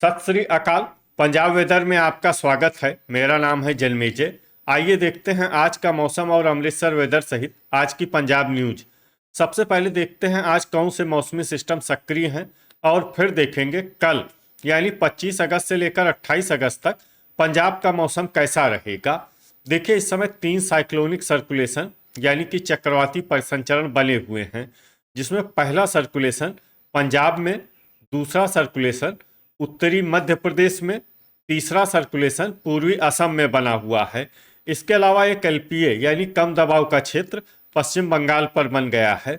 सत श्री अकाल। पंजाब वेदर में आपका स्वागत है। मेरा नाम है जन्मेजय। आइए देखते हैं आज का मौसम और अमृतसर वेदर सहित आज की पंजाब न्यूज। सबसे पहले देखते हैं आज कौन से मौसमी सिस्टम सक्रिय हैं और फिर देखेंगे कल यानी 25 अगस्त से लेकर 28 अगस्त तक पंजाब का मौसम कैसा रहेगा। देखिए, इस समय 3 साइक्लोनिक सर्कुलेशन यानी कि चक्रवाती परिसंचरण बने हुए हैं, जिसमें पहला सर्कुलेशन पंजाब में, दूसरा सर्कुलेशन उत्तरी मध्य प्रदेश में, तीसरा सर्कुलेशन पूर्वी असम में बना हुआ है। इसके अलावा एक एलपीए यानी कम दबाव का क्षेत्र पश्चिम बंगाल पर बन गया है।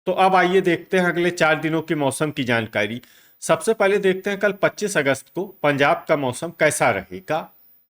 तो अब आइए देखते हैं अगले 4 दिनों की मौसम की जानकारी। सबसे पहले देखते हैं कल 25 अगस्त को पंजाब का मौसम कैसा रहेगा।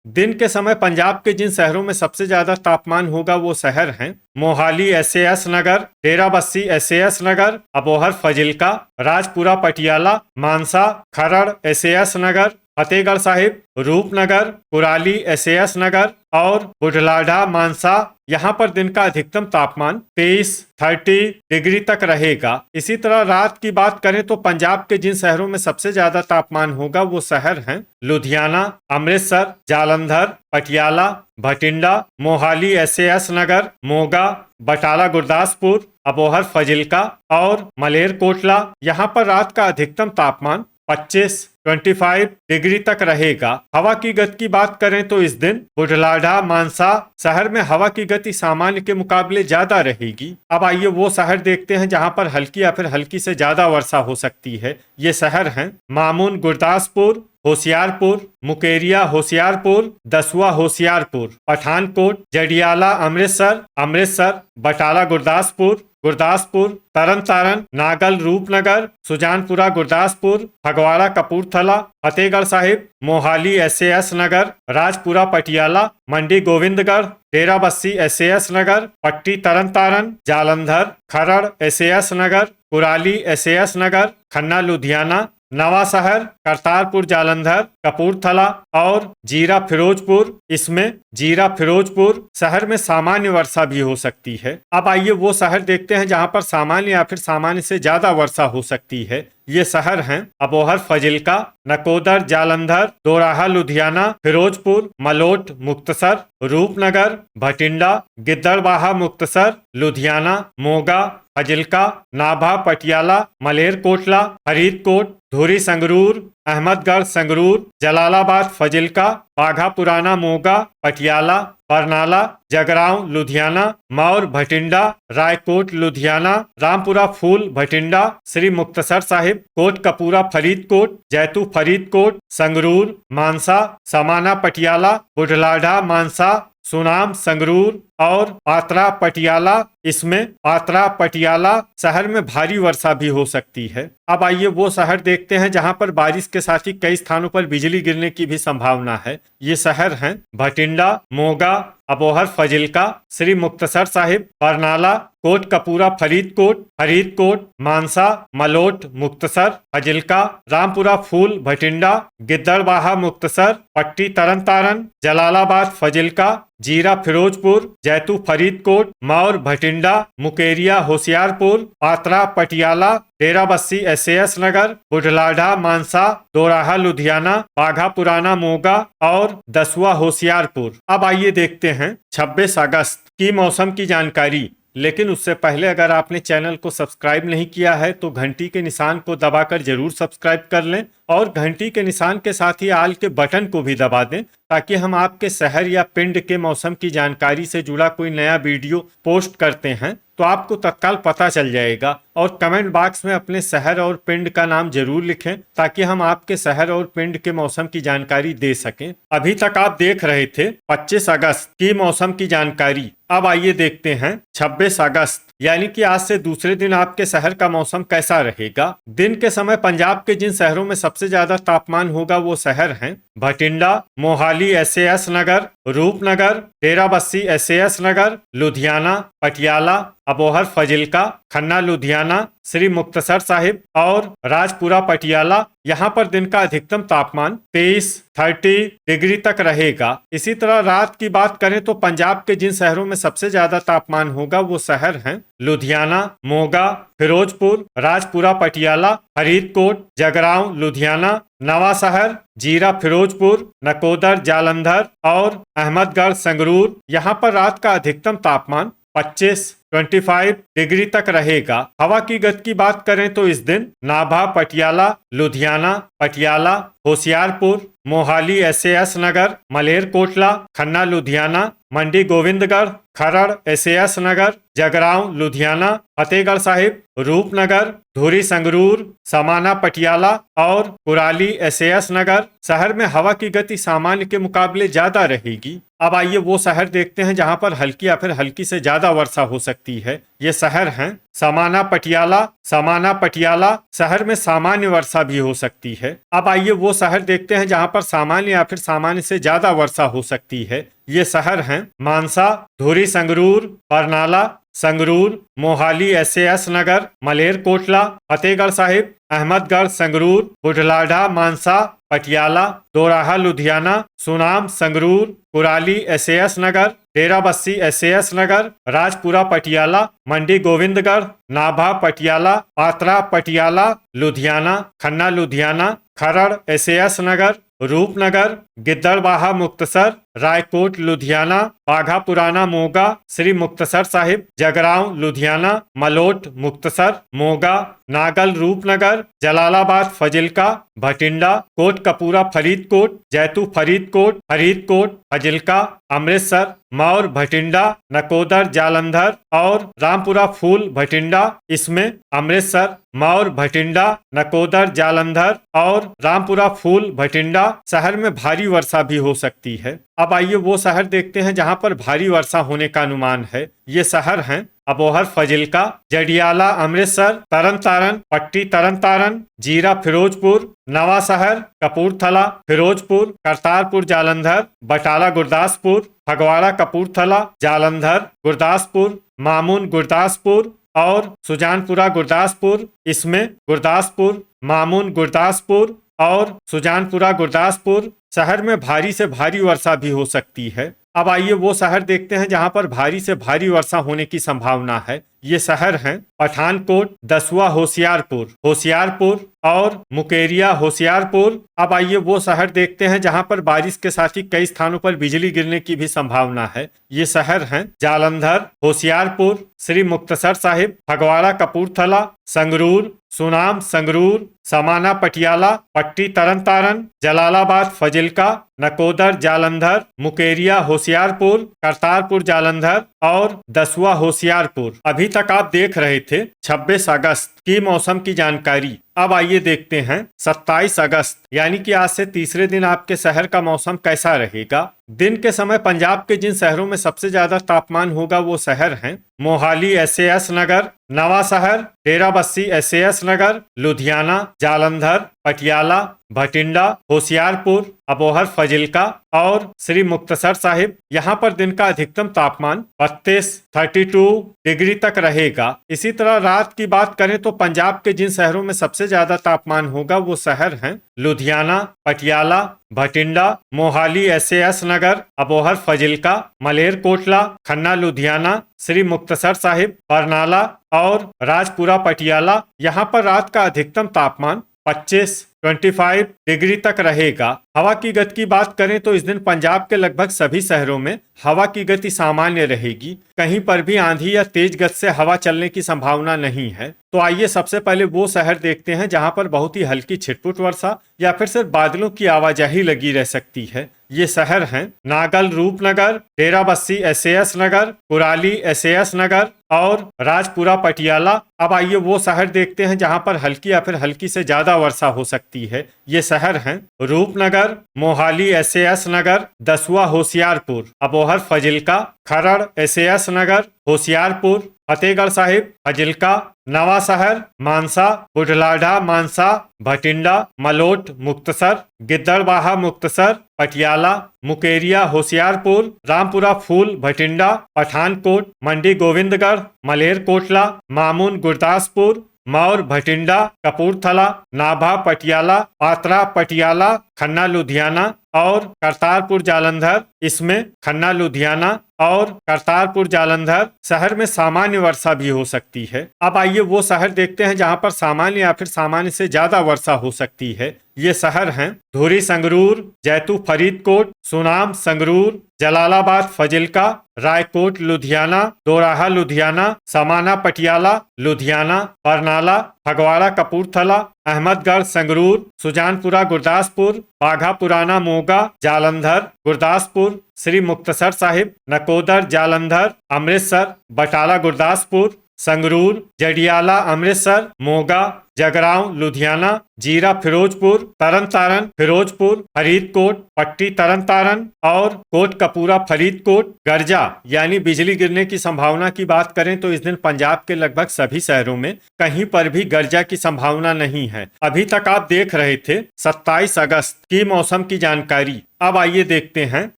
दिन के समय पंजाब के जिन शहरों में सबसे ज्यादा तापमान होगा वो शहर हैं मोहाली एसएएस नगर, डेराबस्सी एसएएस नगर, अबोहर फजिल्का, राजपुरा पटियाला, मानसा खरड़ एसएएस नगर, फतेहगढ़ साहिब, रूपनगर, कुराली एसएएस नगर और बुढ़लाढ़ा मानसा। यहाँ पर दिन का अधिकतम तापमान 23-30 डिग्री तक रहेगा। इसी तरह रात की बात करें तो पंजाब के जिन शहरों में सबसे ज्यादा तापमान होगा वो शहर हैं लुधियाना, अमृतसर, जालंधर, पटियाला, भटिंडा, मोहाली एसएएस नगर, मोगा, बटाला गुरदासपुर, अबोहर फजिल्का और मलेरकोटला। यहाँ पर रात का अधिकतम तापमान 25 डिग्री तक रहेगा। हवा की गति की बात करें तो इस दिन बुढ़लाढ़ा मानसा शहर में हवा की गति सामान्य के मुकाबले ज्यादा रहेगी। अब आइए वो शहर देखते हैं जहां पर हल्की या फिर हल्की से ज्यादा वर्षा हो सकती है। ये शहर हैं मामून गुरदासपुर, होशियारपुर, मुकेरिया होशियारपुर, दसुआ होशियारपुर, पठानकोट, जडियाला अमृतसर, अमृतसर, बटाला गुरदासपुर, गुरदासपुर, तरन तारण, नागल रूपनगर, सुजानपुरा गुरदासपुर, फगवाड़ा कपूरथला, फतेहगढ़ साहिब, मोहाली एसएएस नगर, राजपुरा पटियाला, मंडी गोविंदगढ़, डेराबस्सी एसएएस नगर, पट्टी तरन तारण, जालंधर, खरड़ एसएएस नगर, कुराली एसएएस नगर, खन्ना लुधियाना, नवा शहर, करतारपुर जालंधर, कपूरथला और जीरा फिरोजपुर। इसमें जीरा फिरोजपुर शहर में सामान्य वर्षा भी हो सकती है। अब आइए वो शहर देखते हैं जहां पर सामान्य या फिर सामान्य से ज्यादा वर्षा हो सकती है। ये शहर हैं अबोहर फजिल्का, नकोदर जालंधर, दोराहा लुधियाना, फिरोजपुर, मलोट मुक्तसर, रूपनगर, भटिंडा, गिद्दड़बाहा मुक्तसर, लुधियाना, मोगा, फजिल्का, नाभा पटियाला, मलेरकोटला, फरीदकोट, धुरी संगरूर, अहमदगढ़ संगरूर, जलालाबाद फजिल्का, बाघा पुराना मोगा, पटियाला, बरनाला, जगरांव लुधियाना, मौर भटिंडा, रायकोट लुधियाना, रामपुरा फूल भटिंडा, श्री मुक्तसर साहिब, कोट कपूरा फरीदकोट, जैतू फरीदकोट, संगरूर, मानसा, समाना पटियाला, बुढ़लाढ़ा मानसा, सुनाम संगरूर और पात्रा पटियाला। इसमें पात्रा पटियाला शहर में भारी वर्षा भी हो सकती है। अब आइए वो शहर देखते हैं जहां पर बारिश के साथ ही कई स्थानों पर बिजली गिरने की भी संभावना है। ये शहर हैं भटिंडा, मोगा, अबोहर फजिल्का, श्री मुक्तसर साहिब, बरनाला, कोट कपूरा फरीदकोट, फरीदकोट, मानसा, मलोट मुक्तसर, फजिल्का, रामपुरा फूल भटिंडा, गिद्दड़बाहा मुक्तसर, पट्टी तरन तारण, जलालाबाद फजिल्का, जीरा फिरोजपुर, जैतू फरीदकोट, मौर भटिंडा, मुकेरिया होशियारपुर, पात्रा पटियाला, डेराबस्सी एसएएस नगर, बुढ़लाढ़ा मानसा, दोराहा लुधियाना, बाघा पुराना मोगा और दसुआ होशियारपुर। अब आइए देखते हैं 26 अगस्त की मौसम की जानकारी। लेकिन उससे पहले अगर आपने चैनल को सब्सक्राइब नहीं किया है तो घंटी के निशान को दबाकर जरूर सब्सक्राइब कर लें और घंटी के निशान के साथ ही आल के बटन को भी दबा दें ताकि हम आपके शहर या पिंड के मौसम की जानकारी से जुड़ा कोई नया वीडियो पोस्ट करते हैं तो आपको तत्काल पता चल जाएगा। और कमेंट बॉक्स में अपने शहर और पिंड का नाम जरूर लिखें ताकि हम आपके शहर और पिंड के मौसम की जानकारी दे सकें। अभी तक आप देख रहे थे 25 अगस्त की मौसम की जानकारी। अब आइए देखते हैं 26 अगस्त यानी कि आज से दूसरे दिन आपके शहर का मौसम कैसा रहेगा। दिन के समय पंजाब के जिन शहरों में सबसे ज्यादा तापमान होगा वो शहर हैं भटिंडा, मोहाली एसएएस नगर, रूपनगर, डेराबस्सी एसएएस नगर, लुधियाना, पटियाला, अबोहर फजिल्का, खन्ना लुधियाना, श्री मुक्तसर साहिब और राजपुरा पटियाला यहाँ पर दिन का अधिकतम तापमान 30 डिग्री तक रहेगा। इसी तरह रात की बात करें तो पंजाब के जिन शहरों में सबसे ज्यादा तापमान होगा वो शहर हैं लुधियाना, मोगा, फिरोजपुर, राजपुरा पटियाला, फरीदकोट, जगरांव लुधियाना, नवा शहर, जीरा फिरोजपुर, नकोदर जालंधर और अहमदगढ़ संगरूर। यहाँ पर रात का अधिकतम तापमान 25 डिग्री तक रहेगा। हवा की गति की बात करें तो इस दिन नाभा पटियाला, लुधियाना पटियाला, होशियारपुर, मोहाली SAS नगर, मलेरकोटला, खन्ना लुधियाना, मंडी गोविंदगढ़, खरड़ SAS नगर, जगरांव लुधियाना, फतेहगढ़ साहिब, रूपनगर, धुरी संगरूर, समाना पटियाला और कुराली SAS नगर शहर में हवा की गति सामान्य के मुकाबले ज्यादा रहेगी। अब आइए वो शहर देखते हैं जहां पर हल्की या फिर हल्की से ज्यादा वर्षा हो सकती है। ये शहर हैं समाना पटियाला। समाना पटियाला शहर में सामान्य वर्षा भी हो सकती है। अब आइए वो शहर देखते हैं जहां पर सामान्य या फिर सामान्य से ज्यादा वर्षा हो सकती है। ये शहर हैं मानसा, धुरी संगरूर, बरनाला, संगरूर, मोहाली SAS नगर, मलेरकोटला, फतेहगढ़ साहिब, अहमदगढ़ संगरूर, बुढ़लाढ़ा मानसा पटियाला, दोराहा लुधियाना, सुनाम संगरूर, कुराली SAS नगर, डेराबस्सी SAS नगर, राजपुरा पटियाला, मंडी गोविंदगढ़, नाभा पटियाला, पात्रा पटियाला लुधियाना, खन्ना लुधियाना, खरड़ SAS नगर, रूपनगर, गिद्दड़बाहा मुक्तसर, रायकोट लुधियाना, बाघा पुराना मोगा, श्री मुक्तसर साहिब, जगरांव लुधियाना, मलोट मुक्तसर मोगा, नागल रूपनगर, जलालाबाद फजिल्का, भटिंडा, कोट कपूरा फरीदकोट, जैतू फरीदकोट, फरीदकोट फजिल्का, अमृतसर, मौर भटिंडा, नकोदर जालंधर और रामपुरा फूल भटिंडा। इसमें अमृतसर, मौर भटिंडा, नकोदर जालंधर और रामपुरा फूल भटिंडा शहर में भारी वर्षा भी हो सकती है। अब आइए वो शहर देखते हैं जहां पर भारी वर्षा होने का अनुमान है। ये शहर हैं अबोहर फजिल्का, जडियाला अमृतसर, तरन तारण, पट्टी तरन तारण, जीरा फिरोजपुर, नवा शहर, कपूरथला फिरोजपुर, करतारपुर जालंधर, बटाला गुरदासपुर, फगवाड़ा कपूरथला जालंधर गुरदासपुर, मामून गुरदासपुर और सुजानपुरा गुरदासपुर। इसमें गुरदासपुर, मामून गुरदासपुर और सुजानपुरा गुरदासपुर शहर में भारी से भारी वर्षा भी हो सकती है। अब आइए वो शहर देखते हैं जहां पर भारी से भारी वर्षा होने की संभावना है। ये शहर हैं पठानकोट, दसुआ होशियारपुर, होशियारपुर और मुकेरिया होशियारपुर। अब आइए वो शहर देखते हैं जहां पर बारिश के साथ ही कई स्थानों पर बिजली गिरने की भी संभावना है। ये शहर हैं जालंधर, होशियारपुर, श्री मुक्तसर साहिब, फगवाड़ा कपूरथला, संगरूर, सुनाम संगरूर, समाना पटियाला, पट्टी तरन तारण, जलालाबाद फजिल्का, नकोदर जालंधर, मुकेरिया होशियारपुर, करतारपुर जालंधर और दसुआ होशियारपुर। अभी तक आप देख रहे थे 26 अगस्त की मौसम की जानकारी। अब आइए देखते हैं 27 अगस्त यानी कि आज से तीसरे दिन आपके शहर का मौसम कैसा रहेगा। दिन के समय पंजाब के जिन शहरों में सबसे ज्यादा तापमान होगा वो शहर हैं मोहाली SAS नगर, नवा शहर, डेराबस्सी SAS नगर, लुधियाना, जालंधर, पटियाला, भटिंडा, होशियारपुर, अबोहर फजिल्का और श्री मुक्तसर साहिब। यहाँ पर दिन का अधिकतम तापमान 32 डिग्री तक रहेगा। इसी तरह रात की बात करें तो पंजाब के जिन शहरों में सबसे ज्यादा तापमान होगा वो शहर हैं लुधियाना, पटियाला, भटिंडा, मोहाली SAS नगर, अबोहर फजिल्का, मलेरकोटला, खन्ना लुधियाना, श्री मुक्तसर साहिब, बरनाला और राजपुरा पटियाला। यहाँ पर रात का अधिकतम तापमान 25 डिग्री तक रहेगा। हवा की गति की बात करें तो इस दिन पंजाब के लगभग सभी शहरों में हवा की गति सामान्य रहेगी। कहीं पर भी आंधी या तेज गति से हवा चलने की संभावना नहीं है। तो आइए सबसे पहले वो शहर देखते हैं जहां पर बहुत ही हल्की छिटपुट वर्षा या फिर सिर्फ बादलों की आवाजाही लगी रह सकती है। ये शहर हैं नागल रूपनगर, डेराबस्सी SAS नगर, कुराली SAS नगर, और राजपुरा पटियाला। अब आइए वो शहर देखते हैं जहां पर हल्की या फिर हल्की से ज्यादा वर्षा हो सकती है। ये शहर हैं रूपनगर, मोहाली एसएएस नगर, दसुआ होशियारपुर, अबोहर फजिल्का, खरड़ एसएएस नगर, होशियारपुर, फतेहगढ़ साहिब, फजिल्का, नवा शहर, मानसा, बुढ़लाडा मानसा, भटिंडा, मलोट मुक्तसर, गिद्दड़बाहा मुक्तसर, पटियाला, मुकेरिया होशियारपुर, रामपुरा फूल भटिंडा, पठानकोट, मंडी गोविंदगढ़, मलेरकोटला, मामून गुरदासपुर, मौर भटिंडा, कपूरथला, नाभा पटियाला, पात्रा पटियाला, खन्ना लुधियाना और करतारपुर जालंधर। इसमें खन्ना लुधियाना और करतारपुर जालंधर शहर में सामान्य वर्षा भी हो सकती है। अब आइए वो शहर देखते हैं जहां पर सामान्य या फिर सामान्य से ज्यादा वर्षा हो सकती है। ये शहर हैं धुरी संगरूर, जैतू फरीदकोट, सुनाम संगरूर, जलालाबाद फजिल्का, रायकोट लुधियाना, दोराहा लुधियाना, समाना पटियाला लुधियाना, बरनाला, फगवाड़ा कपूरथला, अहमदगढ़ संगरूर, सुजानपुरा गुरदासपुर, बाघा पुराना मोगा जालंधर, गुरदासपुर, श्री मुक्तसर साहिब, नकोदर जालंधर, अमृतसर, बटाला गुरदासपुर, संगरूर, जडियाला अमृतसर, मोगा, जगरांव लुधियाना, जीरा फिरोजपुर, तरन तारन फिरोजपुर, फरीदकोट, पट्टी तरन तारन और कोट कपूरा फरीदकोट। गर्जा यानी बिजली गिरने की संभावना की बात करें तो इस दिन पंजाब के लगभग सभी शहरों में कहीं पर भी गर्जा की संभावना नहीं है। अभी तक आप देख रहे थे 27 अगस्त की मौसम की जानकारी। अब आइए देखते हैं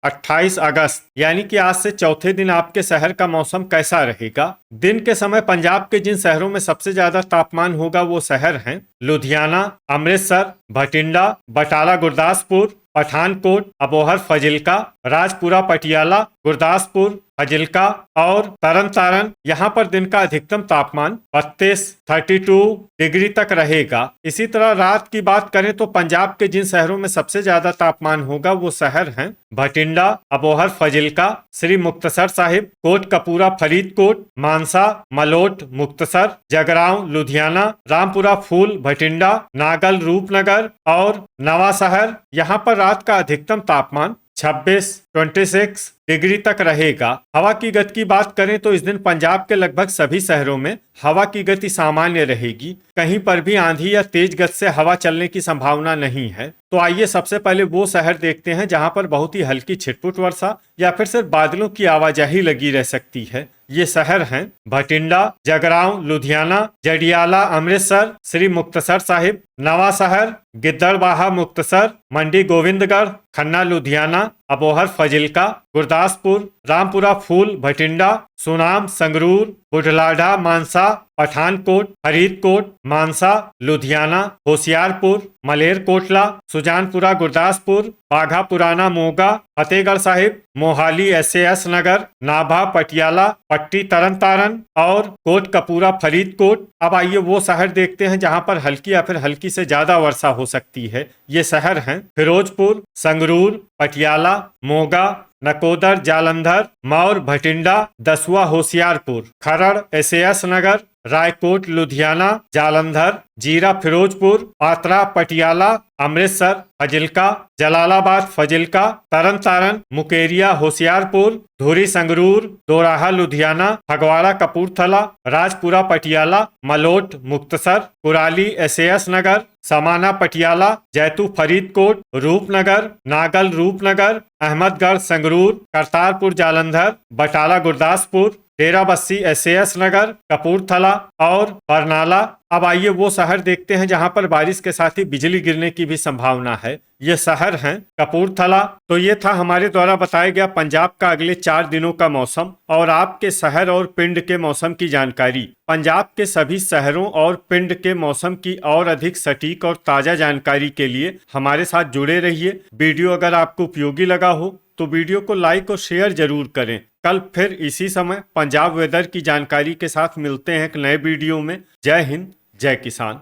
28 अगस्त यानी कि आज से चौथे दिन आपके शहर का मौसम कैसा रहेगा। दिन के समय पंजाब के जिन शहरों में सबसे ज्यादा तापमान होगा वो शहर हैं लुधियाना, अमृतसर, भटिंडा, बटाला गुरदासपुर, पठानकोट, अबोहर फजिल्का, राजपुरा पटियाला, गुरदासपुर, फजिल्का और तरन तारन। यहाँ पर दिन का अधिकतम तापमान 32 डिग्री तक रहेगा। इसी तरह रात की बात करें तो पंजाब के जिन शहरों में सबसे ज्यादा तापमान होगा वो शहर हैं भटिंडा, अबोहर फजिल्का, श्री मुक्तसर साहिब, कोट कपूरा फरीदकोट, मानसा, मलोट मुक्तसर, जगरांव लुधियाना, रामपुरा फूल भटिंडा, नागल रूपनगर और नवा शहर। यहाँ पर रात का अधिकतम तापमान 26 डिग्री तक रहेगा। हवा की गति की बात करें तो इस दिन पंजाब के लगभग सभी शहरों में हवा की गति सामान्य रहेगी। कहीं पर भी आंधी या तेज गति से हवा चलने की संभावना नहीं है। तो आइए सबसे पहले वो शहर देखते हैं जहां पर बहुत ही हल्की छिटपुट वर्षा या फिर सिर्फ बादलों की आवाजाही लगी रह सकती है। ये शहर हैं भटिंडा, जगरांव लुधियाना, जडियाला अमृतसर, श्री मुक्तसर साहिब, नवा शहर, गिद्दड़बाहा मुक्तसर, मंडी गोविंदगढ़, खन्ना लुधियाना, अबोहर फजिल्का, गुरदासपुर, रामपुरा फूल भटिंडा, सुनाम संगरूर, बुढ़लाडा मानसा, पठानकोट, फरीदकोट, मानसा, लुधियाना, होशियारपुर, मलेरकोटला, सुजानपुरा गुरदासपुर, बाघा पुराना मोगा, फतेहगढ़ साहिब, मोहाली एसएएस नगर, नाभा पटियाला, पट्टी तरन तारन और कोट कपूरा फरीदकोट। अब आइए वो शहर देखते हैं जहां पर हल्की या फिर हल्की से ज्यादा वर्षा हो सकती है। ये शहर हैं फिरोजपुर, संगरूर, पटियाला, मोगा, नकोदर जालंधर, मौर भटिंडा, दसुआ होशियारपुर, खरड़ एसएएस नगर, रायकोट लुधियाना, जालंधर, जीरा फिरोजपुर, पात्रा पटियाला, अमृतसर, फजिल्का, जलालाबाद फजिल्का, तरन तारन, मुकेरिया होशियारपुर, धुरी संगरूर, दोराहा लुधियाना, फगवाड़ा कपूरथला, राजपुरा पटियाला, मलोट मुक्तसर, कुराली एसएएस नगर, समाना पटियाला, जैतू फरीदकोट, रूपनगर, नागल रूपनगर, अहमदगढ़ संगरूर, करतारपुर जालंधर, बटाला गुरदासपुर, डेरा बस्सी एसएएस नगर, कपूरथला और बरनाला। अब आइए वो शहर देखते हैं जहां पर बारिश के साथ ही बिजली गिरने की भी संभावना है। ये शहर हैं कपूरथला। तो ये था हमारे द्वारा बताया गया पंजाब का अगले 4 दिनों का मौसम और आपके शहर और पिंड के मौसम की जानकारी। पंजाब के सभी शहरों और पिंड के मौसम की और अधिक सटीक और ताजा जानकारी के लिए हमारे साथ जुड़े रहिए। वीडियो अगर आपको उपयोगी लगा हो तो वीडियो को लाइक और शेयर जरूर करें। कल फिर इसी समय पंजाब वेदर की जानकारी के साथ मिलते हैं एक नए वीडियो में। जय हिंद, जय किसान।